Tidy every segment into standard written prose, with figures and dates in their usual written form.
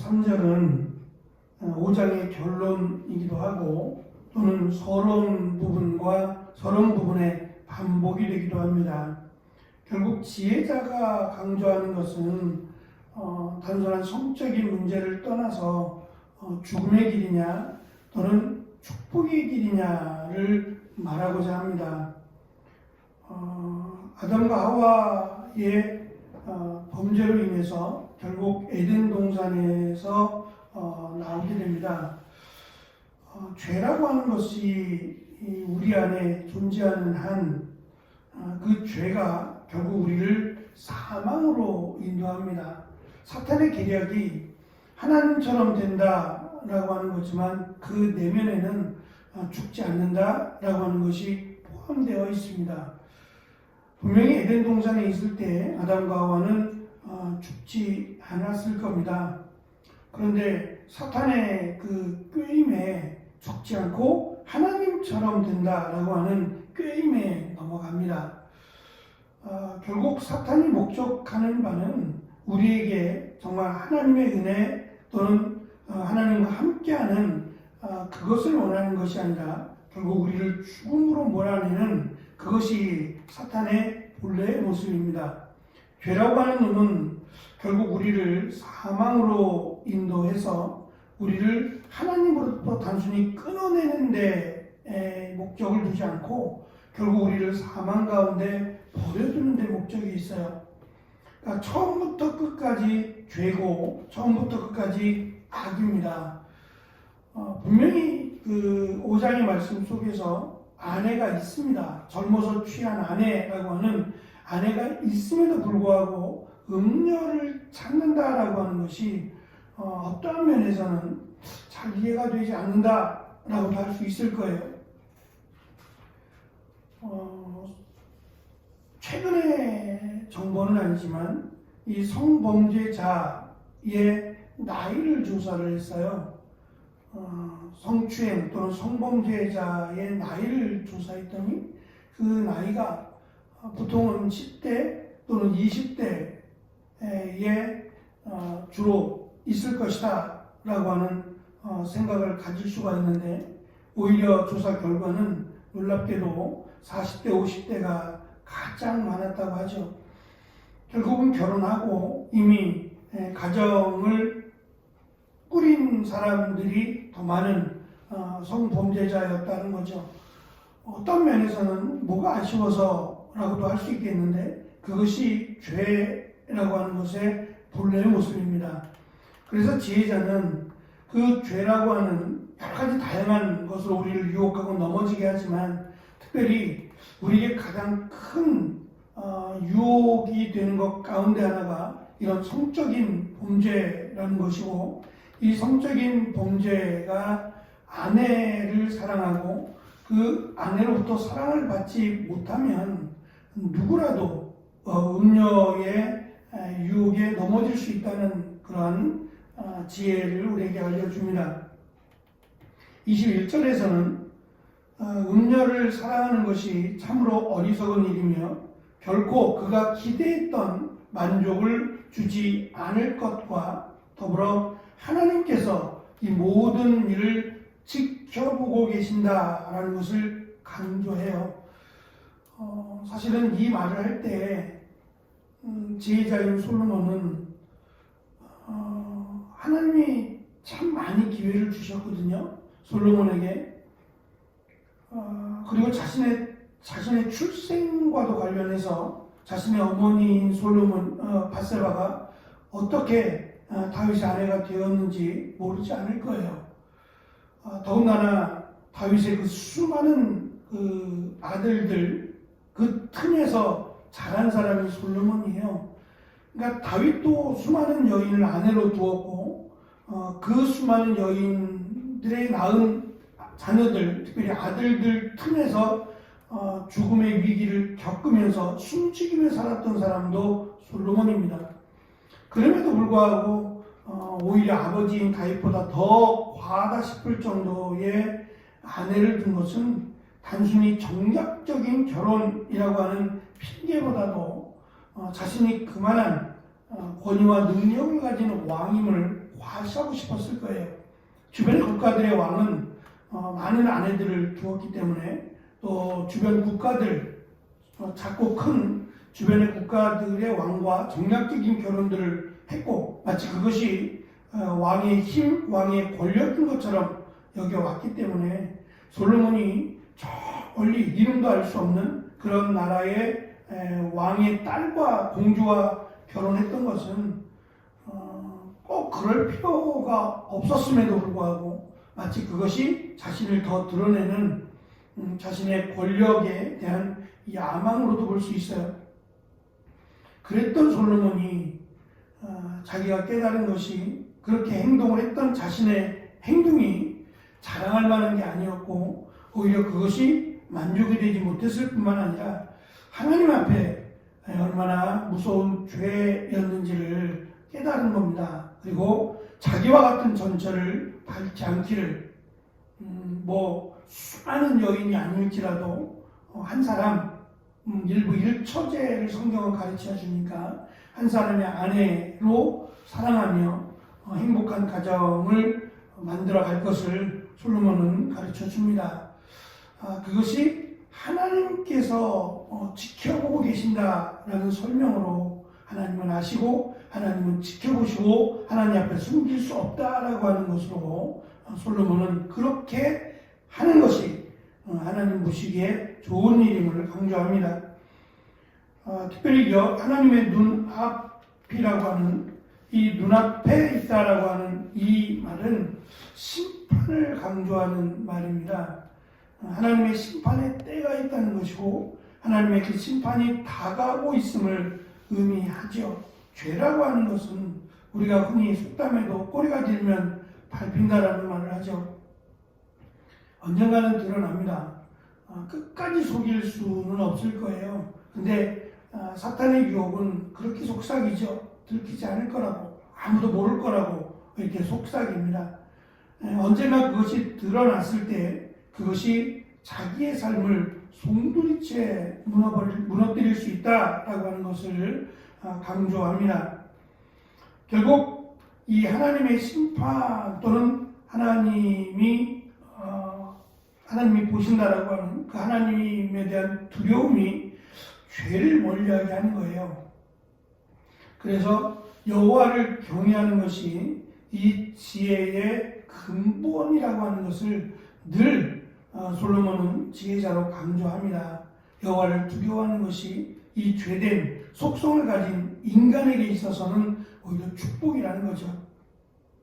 23절은 5장의 결론이기도 하고 또는 서론 부분의 반복이 되기도 합니다. 결국 지혜자가 강조하는 것은 단순한 성적인 문제를 떠나서 죽음의 길이냐 또는 축복의 길이냐를 말하고자 합니다. 아담과 하와의 범죄로 인해서 결국 에덴 동산에서 나오게 됩니다. 죄라고 하는 것이 우리 안에 존재하는 한 그 죄가 결국 우리를 사망으로 인도합니다. 사탄의 계략이 하나님처럼 된다라고 하는 거지만 그 내면에는 죽지 않는다라고 하는 것이 포함되어 있습니다. 분명히 에덴 동산에 있을 때 아담과 하와는 죽지 않았을 겁니다. 그런데 사탄의 그 꾀임에 죽지 않고 하나님처럼 된다라고 하는 꾀임에 넘어갑니다. 결국 사탄이 목적하는 바는 우리에게 정말 하나님의 은혜 또는 하나님과 함께하는 그것을 원하는 것이 아니라 결국 우리를 죽음으로 몰아내는 그것이 사탄의 본래의 모습입니다. 죄라고 하는 놈은 결국 우리를 사망으로 인도해서 우리를 하나님으로부터 단순히 끊어내는 데 목적을 두지 않고 결국 우리를 사망 가운데 버려두는 데 목적이 있어요. 그러니까 처음부터 끝까지 죄고 처음부터 끝까지 악입니다. 분명히 그 5장의 말씀 속에서 아내가 있습니다. 젊어서 취한 아내라고 하는 아내가 있음에도 불구하고 음녀를 찾는다라고 하는 것이 어떠한 면에서는 잘 이해가 되지 않는다라고 할 수 있을 거예요. 최근의 정보는 아니지만 이 성범죄자의 나이를 조사를 했어요. 성추행 또는 성범죄자의 나이를 조사했더니 그 나이가 보통은 10대 또는 20대에 주로 있을 것이다 라고 하는 생각을 가질 수가 있는데 오히려 조사 결과는 놀랍게도 40대, 50대가 가장 많았다고 하죠. 결국은 결혼하고 이미 가정을 꾸린 사람들이 더 많은 성범죄자였다는 거죠. 어떤 면에서는 뭐가 아쉬워서라고도 할 수 있겠는데 그것이 죄라고 하는 것의 본래의 모습입니다. 그래서 지혜자는 그 죄라고 하는 여러 가지 다양한 것으로 우리를 유혹하고 넘어지게 하지만 특별히 우리에게 가장 큰 유혹이 되는 것 가운데 하나가 이런 성적인 범죄라는 것이고 이 성적인 범죄가 아내를 사랑하고 그 아내로부터 사랑을 받지 못하면 누구라도 음녀의 유혹에 넘어질 수 있다는 그러한 지혜를 우리에게 알려줍니다. 21절에서는 음녀를 사랑하는 것이 참으로 어리석은 일이며 결코 그가 기대했던 만족을 주지 않을 것과 더불어 하나님께서 이 모든 일을 지켜보고 계신다라는 것을 강조해요. 사실은 이 말을 할 때 지혜자인 솔로몬은 하나님이 참 많이 기회를 주셨거든요. 솔로몬에게. 그리고 자신의 출생과도 관련해서 자신의 어머니인 밧세바가 어떻게 다윗의 아내가 되었는지 모르지 않을 거예요. 더군다나 다윗의 그 수많은 그 아들들 그 틈에서 자란 사람이 솔로몬이에요. 그러니까 다윗도 수많은 여인을 아내로 두었고 그 수많은 여인들의 낳은 자녀들, 특별히 아들들 틈에서 죽음의 위기를 겪으면서 숨죽이며 살았던 사람도 솔로몬입니다. 그럼에도 불구하고 오히려 아버지인 다윗보다 더 과하다 싶을 정도의 아내를 둔 것은 단순히 정략적인 결혼이라고 하는 핑계보다도 자신이 그만한 권위와 능력을 가진 왕임을 과시하고 싶었을 거예요. 주변의 국가들의 왕은 많은 아내들을 두었기 때문에 또 주변 국가들, 작고 큰 주변의 국가들의 왕과 정략적인 결혼들을 했고 마치 그것이 왕의 힘, 왕의 권력인 것처럼 여겨왔기 때문에 솔로몬이 저 멀리 이름도 알 수 없는 그런 나라의 왕의 딸과 공주와 결혼했던 것은 꼭 그럴 필요가 없었음에도 불구하고 마치 그것이 자신을 더 드러내는 자신의 권력에 대한 야망으로도 볼 수 있어요. 그랬던 솔로몬이 자기가 깨달은 것이 그렇게 행동을 했던 자신의 행동이 자랑할 만한 게 아니었고 오히려 그것이 만족이 되지 못했을 뿐만 아니라 하나님 앞에 얼마나 무서운 죄였는지를 깨달은 겁니다. 그리고 자기와 같은 전철을 밟지 않기를 수많은 여인이 아닐지라도 한 사람 일부 일처제를 성경은 가르쳐 주니까 한 사람의 아내로 사랑하며 행복한 가정을 만들어 갈 것을 솔로몬은 가르쳐 줍니다. 그것이 하나님께서 지켜보고 계신다라는 설명으로 하나님은 아시고 하나님은 지켜보시고 하나님 앞에 숨길 수 없다라고 하는 것으로 솔로몬은 그렇게 하는 것이 하나님 보시기에 좋은 일임을 강조합니다. 특별히 하나님의 눈앞이라고 하는 이 눈앞에 있다라고 하는 이 말은 심판을 강조하는 말입니다. 하나님의 심판의 때가 있다는 것이고 하나님의 그 심판이 다가오고 있음을 의미하죠. 죄라고 하는 것은 우리가 흔히 속담에도 꼬리가 길면 밟힌다라는 말을 하죠. 언젠가는 드러납니다. 끝까지 속일 수는 없을 거예요. 근데 사탄의 유혹은 그렇게 속삭이죠. 들키지 않을 거라고, 아무도 모를 거라고 이렇게 속삭입니다. 언젠가 그것이 드러났을 때 그것이 자기의 삶을 송두리째 무너뜨릴 수 있다라고 하는 것을 강조합니다. 결국 이 하나님의 심판 또는 하나님이 보신다라고 하는 그 하나님에 대한 두려움이 죄를 멀리하게 하는 거예요. 그래서 여호와를 경외하는 것이 이 지혜의 근본이라고 하는 것을 늘 솔로몬은 지혜자로 강조합니다. 여호와를 두려워하는 것이 이 죄된 속성을 가진 인간에게 있어서는 오히려 축복이라는 거죠.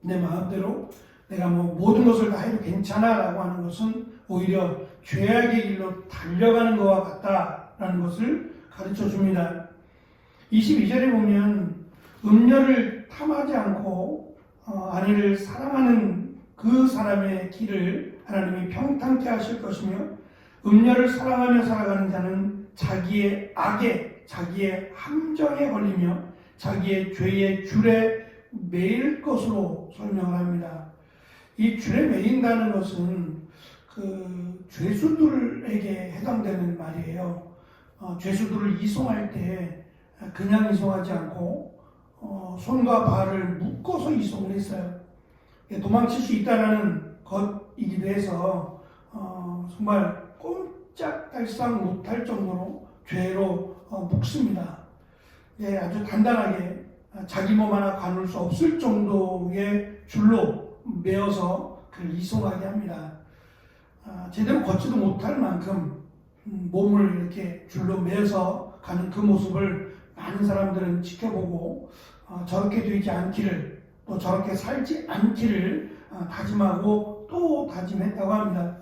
내 마음대로 내가 모든 것을 다 해도 괜찮아라고 하는 것은 오히려 죄악의 길로 달려가는 것과 같다라는 것을 가르쳐 줍니다. 22절에 보면 음녀를 탐하지 않고 아내를 사랑하는 그 사람의 길을 하나님이 평탄케 하실 것이며 음녀를 사랑하며 살아가는 자는 자기의 악에 자기의 함정에 걸리며 자기의 죄의 줄에 매일 것으로 설명을 합니다. 이 줄에 매인다는 것은 그 죄수들에게 해당되는 말이에요. 죄수들을 이송할 때 그냥 이송하지 않고 손과 발을 묶어서 이송을 했어요. 도망칠 수 있다는 것이기도 해서 정말 꼼짝달싹 못할 정도로 죄로 묶습니다. 아주 단단하게 자기 몸 하나 가눌 수 없을 정도의 줄로 매어서 그를 이송하게 합니다. 제대로 걷지도 못할 만큼 몸을 이렇게 줄로 매어서 가는 그 모습을 많은 사람들은 지켜보고 저렇게 되지 않기를 또 저렇게 살지 않기를 다짐하고 또 다짐했다고 합니다.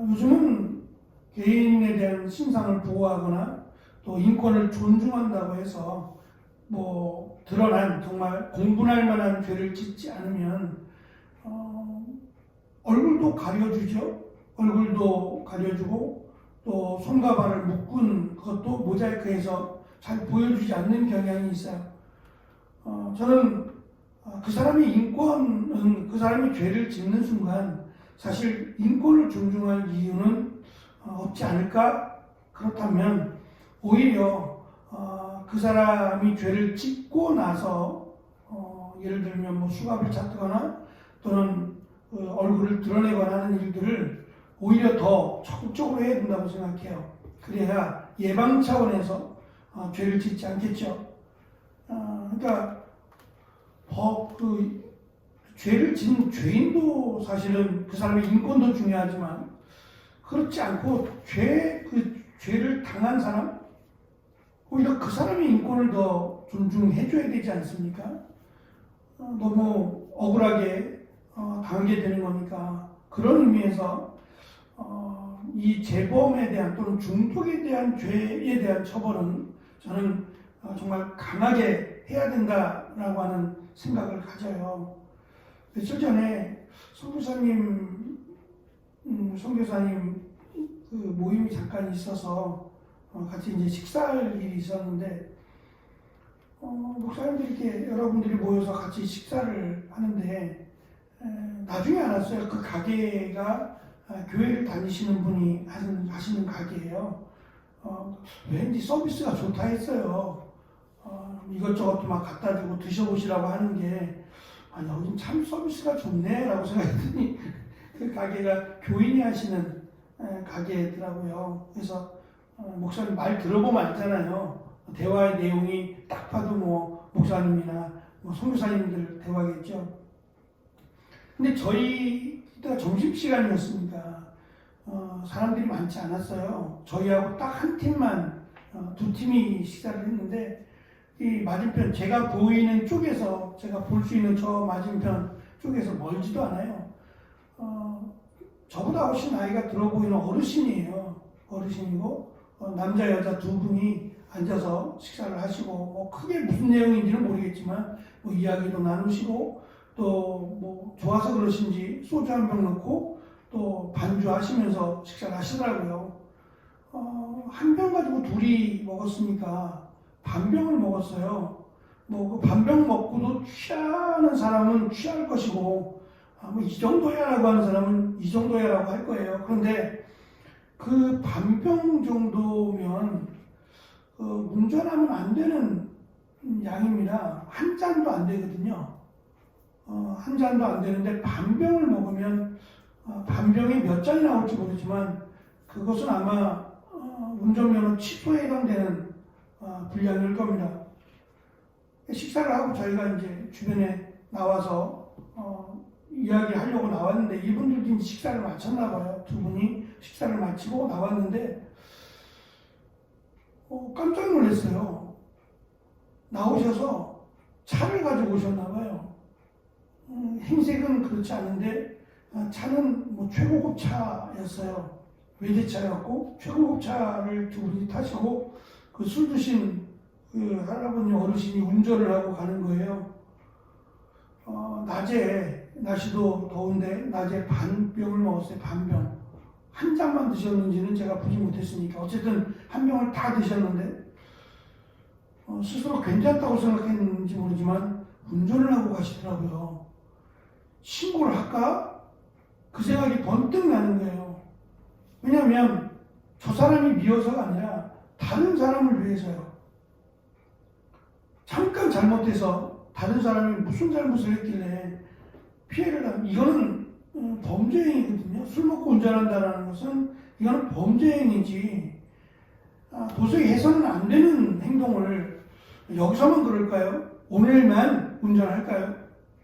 요즘은 개인에 대한 신상을 보호하거나 또 인권을 존중한다고 해서 드러난 정말 공분할 만한 죄를 짓지 않으면 얼굴도 가려주죠. 얼굴도 가려주고 또 손과 발을 묶은 것도 모자이크해서 잘 보여주지 않는 경향이 있어요. 저는 그 사람의 인권은 그 사람이 죄를 짓는 순간 사실 인권을 존중할 이유는 없지 않을까? 그렇다면 오히려 그 사람이 죄를 짓고 나서 예를 들면 뭐 수갑을 찾거나 또는 얼굴을 드러내거나 하는 일들을 오히려 더 적극적으로 해야 된다고 생각해요. 그래야 예방 차원에서 죄를 짓지 않겠죠. 그러니까 죄를 짓는 죄인도 사실은 그 사람의 인권도 중요하지만 그렇지 않고 죄를 당한 사람, 오히려 그 사람의 인권을 더 존중해줘야 되지 않습니까? 너무 억울하게 당하게 되는 거니까 그런 의미에서 이 재범에 대한 또는 중독에 대한 죄에 대한 처벌은 저는 정말 강하게 해야 된다라고 하는 생각을 가져요. 며칠 전에 선교사님 그 모임이 잠깐 있어서 같이 이제 식사할 일이 있었는데 목사님들이 이렇게 여러분들이 모여서 같이 식사를 하는데 나중에 알았어요. 그 가게가 교회를 다니시는 분이 하시는 가게예요. 왠지 서비스가 좋다 했어요. 이것저것 막 갖다 주고 드셔보시라고 하는 게 여긴 참 서비스가 좋네라고 생각했더니 그 가게가 교인이 하시는 가게더라고요. 그래서 목사님 말 들어보면 알잖아요. 대화의 내용이 딱 봐도 뭐 목사님이나 뭐 선교사님들 대화겠죠. 근데 저희가 점심시간이었으니까 사람들이 많지 않았어요. 저희하고 딱 한 팀만 두 팀이 식사를 했는데 이 맞은편 제가 보이는 쪽에서 제가 볼 수 있는 저 맞은편 쪽에서 멀지도 않아요. 저보다 훨씬 나이가 들어 보이는 어르신이에요. 어르신이고 남자 여자 두 분이 앉아서 식사를 하시고 뭐 크게 무슨 내용인지는 모르겠지만 뭐 이야기도 나누시고 또 뭐 좋아서 그러신지 소주 한 병 넣고 또 반주하시면서 식사를 하시더라고요. 한 병 가지고 둘이 먹었으니까 반병을 먹었어요. 뭐 그 반병 먹고도 취하는 사람은 취할 것이고 뭐 이 정도야라고 하는 사람은 이 정도야라고 할 거예요. 그런데 그 반병 정도면 운전하면 안 되는 양입니다. 한 잔도 안 되거든요. 한 잔도 안 되는데 반병을 먹으면 반병이 몇 잔이 나올지 모르지만 그것은 아마 운전면허 취소에 해당되는 분량일 겁니다. 식사를 하고 저희가 이제 주변에 나와서 이야기하려고 나왔는데 이분들도 이제 식사를 마쳤나 봐요. 두 분이 식사를 마치고 나왔는데 깜짝 놀랐어요. 나오셔서 차를 가지고 오셨나 봐요. 행색은 그렇지 않은데 차는 뭐 최고급 차였어요. 외제차였고 최고급 차를 두 분이 타시고 그 술 드신 그 할아버지 어르신이 운전을 하고 가는 거예요. 낮에 날씨도 더운데 낮에 반병을 먹었어요. 반병. 한 잔만 드셨는지는 제가 보지 못했으니까 어쨌든 한 병을 다 드셨는데 스스로 괜찮다고 생각했는지 모르지만 운전을 하고 가시더라고요. 신고를 할까? 그 생각이 번뜩 나는 거예요. 왜냐하면 저 사람이 미워서가 아니라 다른 사람을 위해서요. 잠깐 잘못해서 다른 사람이 무슨 잘못을 했길래 피해를 하면 이거는 범죄 행위거든요. 술 먹고 운전한다는 것은 이거는 범죄 행위지 도저히 해서는 안 되는 행동을 여기서만 그럴까요? 오늘만 운전할까요?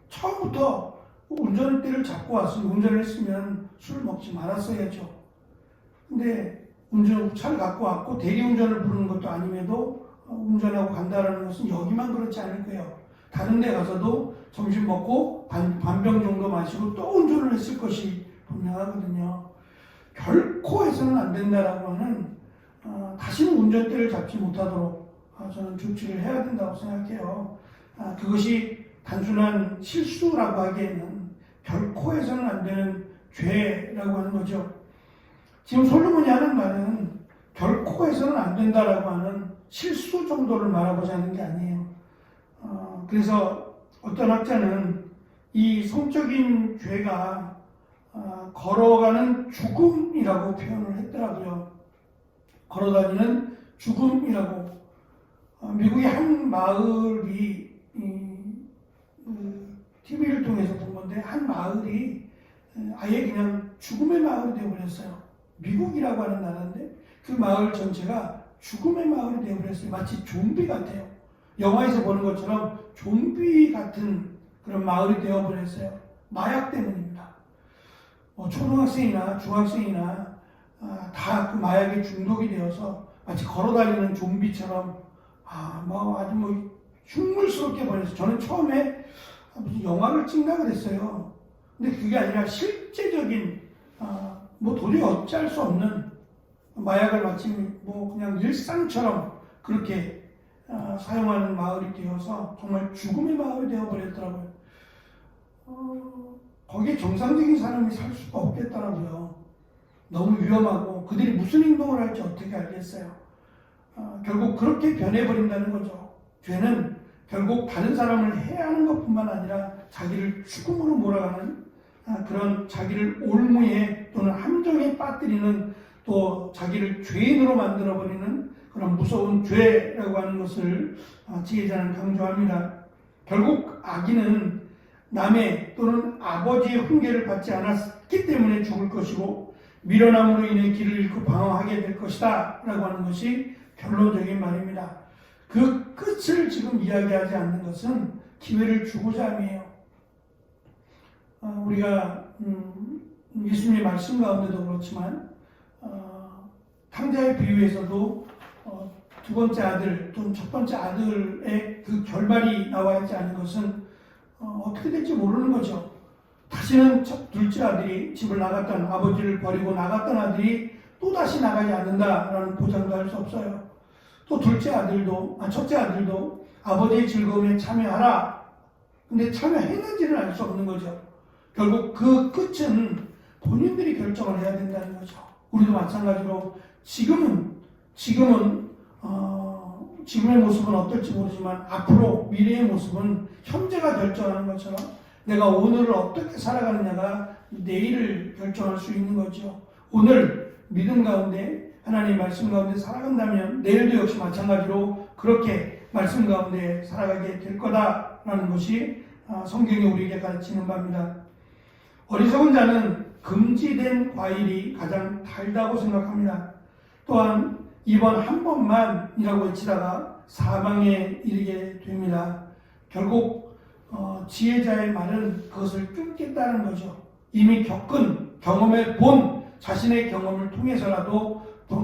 처음부터 운전대를 잡고 왔으면 운전을 했으면 술을 먹지 말았어야죠. 근데 차를 갖고 왔고 대리운전을 부르는 것도 아님에도 운전하고 간다라는 것은 여기만 그렇지 않을 거예요. 다른 데 가서도 점심 먹고 반병 정도 마시고 또 운전을 했을 것이 분명하거든요. 결코 해서는 안 된다라고 하는 다시는 운전대를 잡지 못하도록 저는 조치를 해야 된다고 생각해요. 그것이 단순한 실수라고 하기에는 결코 해서는 안 되는 죄라고 하는 거죠. 지금 솔로몬이 하는 말은 결코 해서는 안 된다라고 하는 실수 정도를 말하고자 하는 게 아니에요. 그래서 어떤 학자는 이 성적인 죄가 걸어가는 죽음이라고 표현을 했더라고요. 걸어다니는 죽음이라고. 미국의 한 마을이 TV를 통해서 본 건데 한 마을이 아예 그냥 죽음의 마을이 되어버렸어요. 미국이라고 하는 나라인데 그 마을 전체가 죽음의 마을이 되어버렸어요. 마치 좀비 같아요. 영화에서 보는 것처럼 좀비 같은 그런 마을이 되어버렸어요. 마약 때문입니다. 초등학생이나 중학생이나 다 그 마약에 중독이 되어서 마치 걸어다니는 좀비처럼 아주 흉물스럽게 보냈어요. 저는 처음에 무슨 영화를 찍나 그랬어요. 근데 그게 아니라 실제적인 도저히 어찌할 수 없는 마약을 마치 그냥 일상처럼 그렇게 사용하는 마을이 되어서 정말 죽음의 마을이 되어버렸더라고요. 거기에 정상적인 사람이 살 수가 없겠더라고요. 너무 위험하고 그들이 무슨 행동을 할지 어떻게 알겠어요. 결국 그렇게 변해버린다는 거죠. 죄는 결국 다른 사람을 해하는 것뿐만 아니라 자기를 죽음으로 몰아가는 그런 자기를 올무에 또는 함정에 빠뜨리는 또 자기를 죄인으로 만들어버리는 그런 무서운 죄라고 하는 것을 지혜자는 강조합니다. 결국 악인은 남의 또는 아버지의 훈계를 받지 않았기 때문에 죽을 것이고 미련함으로 인해 길을 잃고 방황하게 될 것이다 라고 하는 것이 결론적인 말입니다. 그 끝을 지금 이야기하지 않는 것은 기회를 주고자 함이에요. 우리가 예수님의 말씀 가운데도 그렇지만 탕자의 비유에서도 두 번째 아들 또는 첫 번째 아들의 그 결말이 나와 있지 않은 것은 어떻게 될지 모르는 거죠. 다시는 둘째 아들이 집을 나갔던 아버지를 버리고 나갔던 아들이 또다시 나가지 않는다라는 보장도 할 수 없어요. 또 첫째 아들도 아버지의 즐거움에 참여하라. 근데 참여했는지는 알 수 없는 거죠. 결국 그 끝은 본인들이 결정을 해야 된다는 거죠. 우리도 마찬가지로 지금의 모습은 어떨지 모르지만 앞으로 미래의 모습은 현재가 결정하는 것처럼 내가 오늘을 어떻게 살아가느냐가 내일을 결정할 수 있는 거죠. 오늘 믿음 가운데 하나님의 말씀 가운데 살아간다면 내일도 역시 마찬가지로 그렇게 말씀 가운데 살아가게 될 거다라는 것이 성경이 우리에게 가르치는 바입니다. 어리석은 자는 금지된 과일이 가장 달다고 생각합니다. 또한 이번 한 번만이라고 외치다가 사망에 이르게 됩니다. 결국 지혜자의 말은 그것을 끊겠다는 거죠. 이미 겪은 경험에 본 자신의 경험을 통해서라도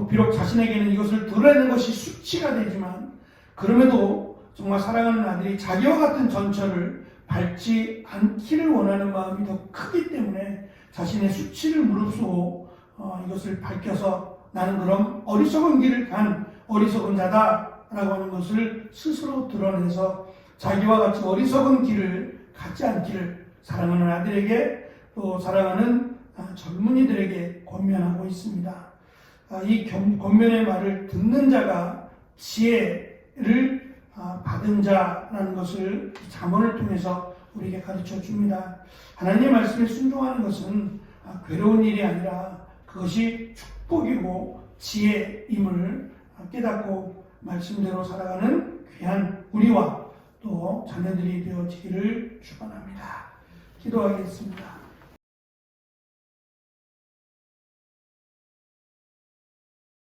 비록 자신에게는 이것을 드러내는 것이 수치가 되지만 그럼에도 정말 사랑하는 아들이 자기와 같은 전철을 밟지 않기를 원하는 마음이 더 크기 때문에 자신의 수치를 무릅쓰고 이것을 밝혀서 나는 그럼 어리석은 길을 간 어리석은 자다라고 하는 것을 스스로 드러내서 자기와 같이 어리석은 길을 갖지 않기를 사랑하는 아들에게 또 사랑하는 젊은이들에게 권면하고 있습니다. 이 권면의 말을 듣는 자가 지혜를 받은 자라는 것을 잠언을 통해서 우리에게 가르쳐 줍니다. 하나님의 말씀에 순종하는 것은 괴로운 일이 아니라 그것이 축복이고 지혜임을 깨닫고 말씀대로 살아가는 귀한 우리와 또 자녀들이 되어지기를 축원합니다. 기도하겠습니다.